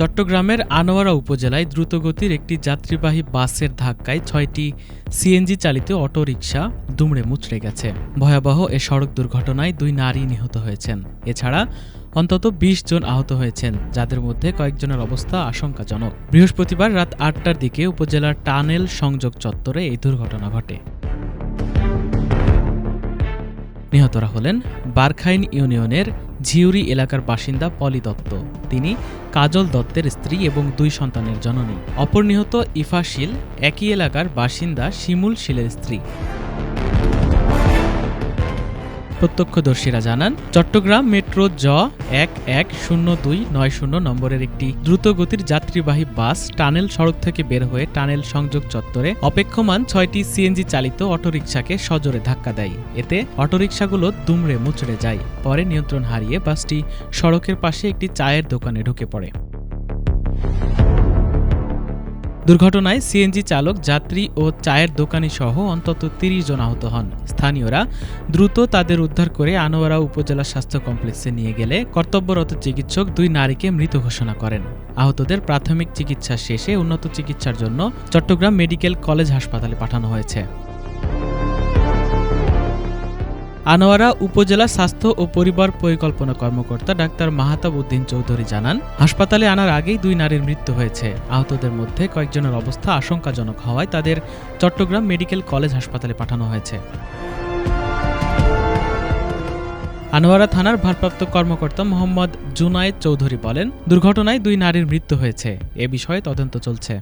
চট্টগ্রামের আনোয়ারা উপজেলায় দ্রুতগতির একটি যাত্রীবাহী বাসের ধাক্কায় ৬টি সিএনজি চালিত অটোরিকশা দুমড়ে মুচড়ে গেছে। ভয়াবহ এ সড়ক দুর্ঘটনায় ২ নারী নিহত হয়েছেন। এছাড়া অন্তত ২০ জন আহত হয়েছেন, যাদের মধ্যে কয়েকজনের অবস্থা আশঙ্কাজনক। বৃহস্পতিবার রাত ৮টার দিকে উপজেলার টানেল সংযোগ চত্বরে এই দুর্ঘটনা ঘটে। নিহতরা হলেন বারখাইন ইউনিয়নের ঝিউরি এলাকার বাসিন্দা পলি দত্ত। তিনি কাজল দত্তের স্ত্রী এবং ২ সন্তানের জননী। অপর নিহত ইফা শীল একই এলাকার বাসিন্দা শিমুল শীলের স্ত্রী। প্রত্যক্ষদর্শীরা জানান, চট্টগ্রাম মেট্রো জ ১১০২৯০ নম্বরের একটি দ্রুতগতির যাত্রীবাহী বাস টানেল সড়ক থেকে বের হয়ে টানেল সংযোগ চত্বরে অপেক্ষমান ৬টি সিএনজি চালিত অটোরিকশাকে সজোরে ধাক্কা দেয়। এতে অটোরিকশাগুলো দুমড়ে মুচড়ে যায়। পরে নিয়ন্ত্রণ হারিয়ে বাসটি সড়কের পাশে একটি চায়ের দোকানে ঢুকে পড়ে। দুর্ঘটনায় সিএনজি চালক, যাত্রী ও চায়ের দোকানি সহ অন্তত ৩০ জন আহত হন। স্থানীয়রা দ্রুত তাদের উদ্ধার করে আনোয়ারা উপজেলা স্বাস্থ্য কমপ্লেক্সে নিয়ে গেলে কর্তব্যরত চিকিৎসক ২ নারীকে মৃত ঘোষণা করেন। আহতদের প্রাথমিক চিকিৎসা শেষে উন্নত চিকিৎসার জন্য চট্টগ্রাম মেডিকেল কলেজ হাসপাতালে পাঠানো হয়েছে। আনোয়ারা উপজেলা স্বাস্থ্য ও পরিবার পরিকল্পনা কর্মকর্তা ডাক্তার মাহতাব উদ্দিন চৌধুরী জানান, হাসপাতালে আনার আগেই ২ নারীর মৃত্যু হয়েছে। আহতদের মধ্যে কয়েকজনের অবস্থা আশঙ্কাজনক হওয়ায় তাদের চট্টগ্রাম মেডিকেল কলেজ হাসপাতালে পাঠানো হয়েছে। আনোয়ারা থানার ভারপ্রাপ্ত কর্মকর্তা মোহাম্মদ জুনায়েদ চৌধুরী বলেন, দুর্ঘটনায় ২ নারীর মৃত্যু হয়েছে। এ বিষয়ে তদন্ত চলছে।